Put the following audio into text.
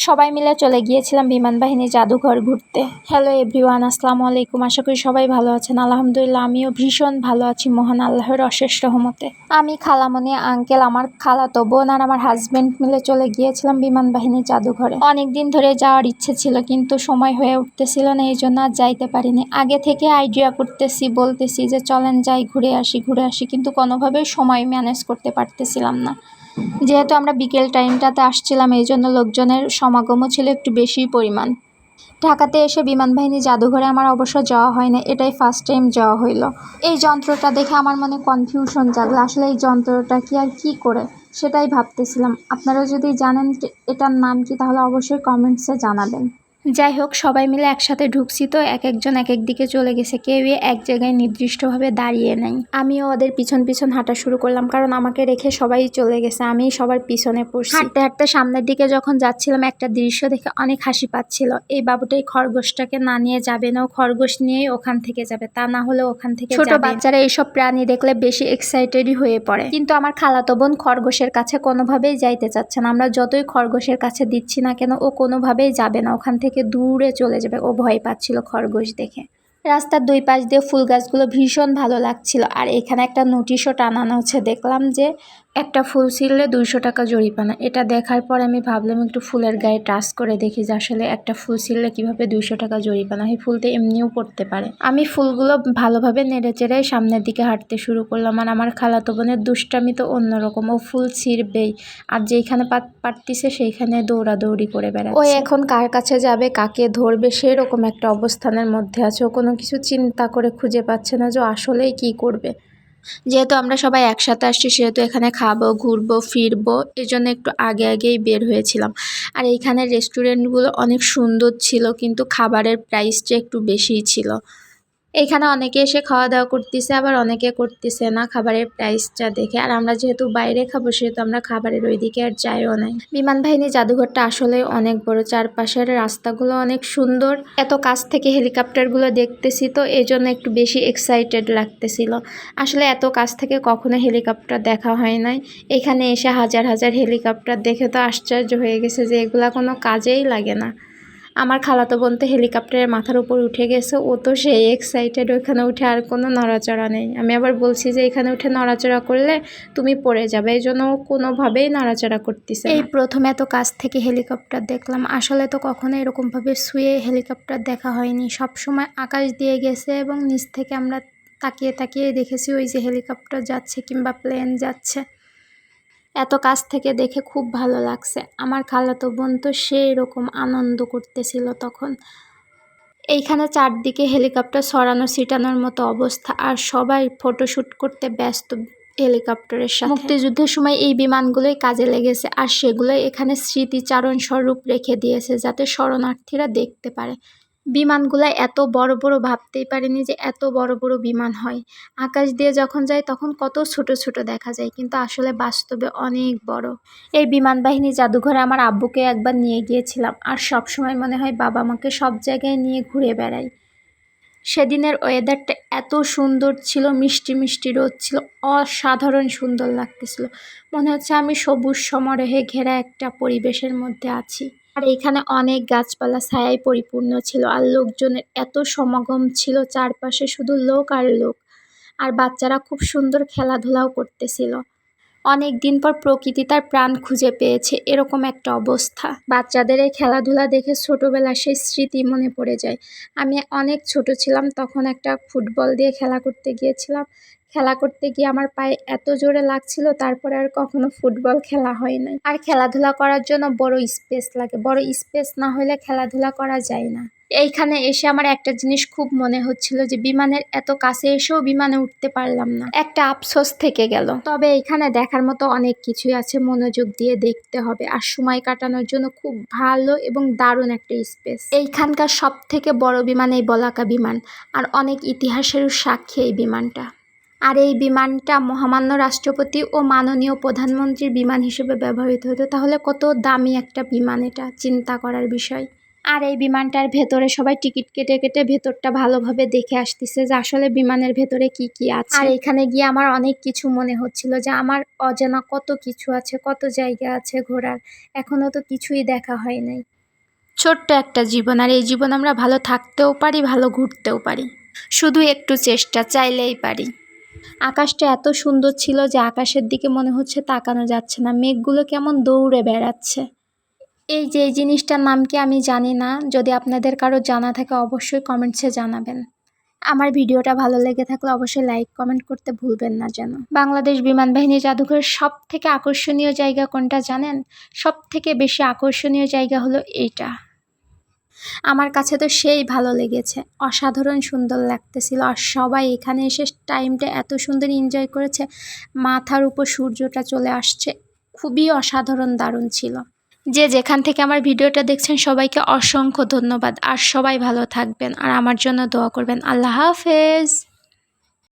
সবাই মিলে চলে গিয়েছিলাম বিমান বাহিনী জাদুঘর ঘুরতে। হ্যালো এভরিওয়ান, আসসালামু আলাইকুম। আশা করি সবাই ভালো আছেন। আলহামদুলিল্লাহ আমিও ভীষণ ভালো আছি মহান আল্লাহর অশেষ রহমতে। আমি, খালামণি, আঙ্কেল, আমার খালাতো বোন আর আমার হাজবেন্ড মিলে চলে গিয়েছিলাম বিমান বাহিনী জাদুঘরে। অনেকদিন ধরে যাওয়ার ইচ্ছে ছিল কিন্তু সময় হয়ে উঠতেছিল না, এই জন্য আর যাইতে পারিনি। আগে থেকে আইডিয়া করতেছি, বলতেছি যে চলেন যাই, ঘুরে আসি, কিন্তু কোনোভাবেই সময় ম্যানেজ করতে পারতেছিলাম না। যেহেতু আমরা বিকেল টাইমটাতে আসছিলাম, এই জন্য লোকজনের সমাগমও ছিল একটু বেশিই পরিমাণ। ঢাকাতে এসে বিমান বাহিনী জাদুঘরে আমার অবশ্য যাওয়া হয় না, এটাই ফার্স্ট টাইম যাওয়া হইল। এই যন্ত্রটা দেখে আমার মনে কনফিউশন জাগলো, আসলে এই যন্ত্রটা কি আর কি করে সেটাই ভাবতেছিলাম। আপনারা যদি জানেন এটার নাম কি তাহলে অবশ্যই কমেন্টসে জানাবেন। যাই হোক, সবাই মিলে একসাথে ঢুকছি তো এক একজন এক এক দিকে চলে গেছে, কেউই এক জায়গায় নির্দিষ্টভাবে দাঁড়িয়ে নাই। আমিও ওদের পিছন পিছন হাঁটা শুরু করলাম, কারণ আমাকে রেখে সবাই চলে গেছে, আমি সবার পিছনে পড়ছি। হাঁটতে হাঁটতে সামনের দিকে যখন যাচ্ছিলাম একটা দৃশ্য দেখে অনেক হাসি পাচ্ছিল। এই বাবুটাই খরগোশটাকে না নিয়ে যাবে না, ও খরগোশ নিয়েই ওখান থেকে যাবে, তা না হলে ওখান থেকে ছোট বাচ্চারা এইসব প্রাণী দেখলে বেশি এক্সাইটেডই হয়ে পড়ে। কিন্তু আমার খালাতো বোন খরগোশের কাছে কোনোভাবেই যাইতে চাচ্ছে না। আমরা যতই খরগোশের কাছে দিচ্ছি না কেন, ও কোনোভাবেই যাবে না, ওখান থেকে দূরে চলে যাবে। ও ভয় পাচ্ছিল খরগোশ দেখে। রাস্তার দুই পাশ দিয়ে ফুল গাছগুলো ভীষণ ভালো লাগছিল। আর এখানে একটা নোটিশও টানানো হচ্ছে, দেখলাম যে একটা ফুল ছিঁড়লে 200 টাকা জরিমানা। এটা দেখার পর আমি ভাবলাম একটু ফুলের গায়ে টাচ করে দেখি যে আসলে একটা ফুল ছিঁড়লে কীভাবে 200 টাকা জরিমানা। এই ফুলটা এমনিও পড়তে পারে। আমি ফুলগুলো ভালোভাবে নেড়ে চেড়ে সামনের দিকে হাঁটতে শুরু করলাম। আর আমার খালাতো বোনের দুষ্টামি তো অন্যরকম, ও ফুল ছিঁড়বেই আর যেইখানে পারতিছে সেইখানে দৌড়াদৌড়ি করে বেড়াচ্ছে। ওই এখন কার কাছে যাবে, কাকে ধরবে, সেরকম একটা অবস্থানের মধ্যে আছে। ও কোনো কিছু চিন্তা করে খুঁজে পাচ্ছে না যে আসলেই কি করবে। যেহেতু আমরা সবাই একসাথে আসছি, সেহেতু এখানে খাবো, ঘুরবো, ফিরবো, এজন্য একটু আগেই বের হয়েছিলাম। আর এইখানে রেস্টুরেন্টগুলো অনেক সুন্দর ছিল, কিন্তু খাবারের প্রাইসটা একটু বেশিই ছিল। এইখানে অনেকে এসে খাওয়া দাওয়া করতেছে, আবার অনেকে করতেছে না খাবারের প্রাইসটা দেখে। আর আমরা যেহেতু বাইরে খাবো, সেহেতু আমরা খাবারের ওইদিকে আর যাইও নাই। বিমান বাহিনী জাদুঘরটা আসলে অনেক বড়, চারপাশের রাস্তাগুলো অনেক সুন্দর। এত কাছ থেকে হেলিকপ্টারগুলো দেখতেছি তো এই জন্য একটু বেশি এক্সাইটেড লাগতেছিল। আসলে এত কাছ থেকে কখনো হেলিকপ্টার দেখা হয় নাই। এখানে এসে হাজার হাজার হেলিকপ্টার দেখে তো আশ্চর্য হয়ে গেছে যে এগুলা কোনো কাজেই লাগে না। আমার খালাতো বোন তো হেলিকপ্টারের মাথার উপর উঠে গেছে, ও তো সেই এক্সাইটেড, ওইখানে উঠে আর কোনো নড়াচড়া নেই। আমি আবার বলছি যে এখানে উঠে নড়াচড়া করলে তুমি পড়ে যাবে, এই জন্য কোনোভাবেই নড়াচড়া করতেছে। এই প্রথম এত কাছ থেকে হেলিকপ্টার দেখলাম। আসলে তো কখনো এরকমভাবে শুয়ে হেলিকপ্টার দেখা হয়নি, সবসময় আকাশ দিয়ে গেছে এবং নিচ থেকে আমরা তাকিয়ে তাকিয়ে দেখেছি ওই যে হেলিকপ্টার যাচ্ছে কিংবা প্লেন যাচ্ছে। এত কাছ থেকে দেখে খুব ভালো লাগছে। আমার খালাতো বোন তো সেই রকম আনন্দ করতেছিল তখন। এইখানে চারদিকে হেলিকপ্টার ছড়ানো ছিটানোর মতো অবস্থা, আর সবাই ফটোশ্যুট করতে ব্যস্ত হেলিকপ্টারের সাথে। মুক্তিযুদ্ধের সময় এই বিমানগুলোই কাজে লেগেছে, আর সেগুলোই এখানে স্মৃতিচারণ স্বরূপ রেখে দিয়েছে যাতে শরণার্থীরা দেখতে পারে। বিমানগুলো এত বড় বড়, ভাবতেই পারিনি যে এত বড় বড় বিমান হয়। আকাশ দিয়ে যখন যায় তখন কত ছোট ছোট দেখা যায়, কিন্তু আসলে বাস্তবে অনেক বড়। এই বিমান বাহিনী জাদুঘরে আমার আব্বুকে একবার নিয়ে গিয়েছিলাম, আর সব সময় মনে হয় বাবা আমাকে সব জায়গায় নিয়ে ঘুরে বেড়াই। সেদিনের ওয়েদারটা এত সুন্দর ছিল, মিষ্টি মিষ্টি রোদ ছিল, অসাধারণ সুন্দর লাগতেছিল। মনে হচ্ছে আমি সবুজ সমারোহে ঘেরা একটা পরিবেশের মধ্যে আছি। আর এখানে অনেক গাছপালা ছায়ায় পরিপূর্ণ ছিল, আর লোকজনের এত সমাগম ছিল, চারপাশে শুধু লোক আর লোক। আর বাচ্চারা খুব সুন্দর খেলাধুলাও করতেছিল। অনেক দিন পর প্রকৃতি তার প্রাণ খুঁজে পেয়েছে, এরকম একটা অবস্থা। বাচ্চাদের এই খেলাধুলা দেখে ছোটবেলার সেই স্মৃতি মনে পড়ে যায়। আমি অনেক ছোট ছিলাম তখন একটা ফুটবল দিয়ে খেলা করতে গিয়েছিলাম। খেলা করতে গিয়ে আমার পায়ে এত জোরে লাগছিল, তারপরে আর কখনো ফুটবল খেলা হয় নাই। আর খেলাধুলা করার জন্য বড় স্পেস লাগে, বড় স্পেস না হলে খেলাধুলা করা যায় না। এইখানে এসে আমার একটা জিনিস খুব মনে হচ্ছিল যে বিমানের এত কাছে এসেও বিমানে উঠতে পারলাম না, একটা আফসোস থেকে গেল। তবে এইখানে দেখার মতো অনেক কিছুই আছে, মনোযোগ দিয়ে দেখতে হবে। আর সময় কাটানোর জন্য খুব ভালো এবং দারুণ একটা স্পেস। এইখানকার সব থেকে বড় বিমান এই বলাকা বিমান, আর অনেক ইতিহাসেরও সাক্ষী এই বিমানটা। আর এই বিমানটা মহামান্য রাষ্ট্রপতি ও মাননীয় প্রধানমন্ত্রীর বিমান হিসেবে ব্যবহৃত হতো। তাহলে কত দামি একটা বিমান, এটা চিন্তা করার বিষয়। আর এই বিমানটার ভেতরে সবাই টিকিট কেটে কেটে ভেতরটা ভালোভাবে দেখে আসতেছে যে আসলে বিমানের ভেতরে কি কি আছে। আর এখানে গিয়ে আমার অনেক কিছু মনে হচ্ছিল যে আমার অজানা কত কিছু আছে, কত জায়গা আছে ঘোরার, এখনো তো কিছুই দেখা হয় নাই। ছোট্ট একটা জীবন, আর এই জীবন আমরা ভালো থাকতেও পারি, ভালো ঘুরতেও পারি, শুধু একটু চেষ্টা চাইলেই পারি। আকাশটা এত সুন্দর ছিল যে আকাশের দিকে মনে হচ্ছে তাকানো যাচ্ছে না, মেঘগুলো কেমন দৌড়ে বেড়াচ্ছে। এই জিনিসটার নাম কি আমি জানি না, যদি আপনাদের কারো জানা থাকে অবশ্যই কমেন্টসে জানাবেন। আমার ভিডিওটা ভালো লেগে থাকলে অবশ্যই লাইক কমেন্ট করতে ভুলবেন না যেন। বাংলাদেশ বিমান বাহিনী জাদুঘরের সব থেকে আকর্ষণীয় জায়গা কোনটা জানেন? সব থেকে বেশি আকর্ষণীয় জায়গা হলো এইটা। আমার কাছে তো সেই ভালো লেগেছে, অসাধারণ সুন্দর লাগতেছিল। আর সবাই এখানে এসে টাইমটা এত সুন্দর এনজয় করেছে, মাথার উপর সূর্যটা চলে আসছে, খুবই অসাধারণ দারুণ ছিল। যে যেখান থেকে আমার ভিডিওটা দেখছেন সবাইকে অসংখ্য ধন্যবাদ, আর সবাই ভালো থাকবেন আর আমার জন্য দোয়া করবেন। আল্লাহ হাফেজ।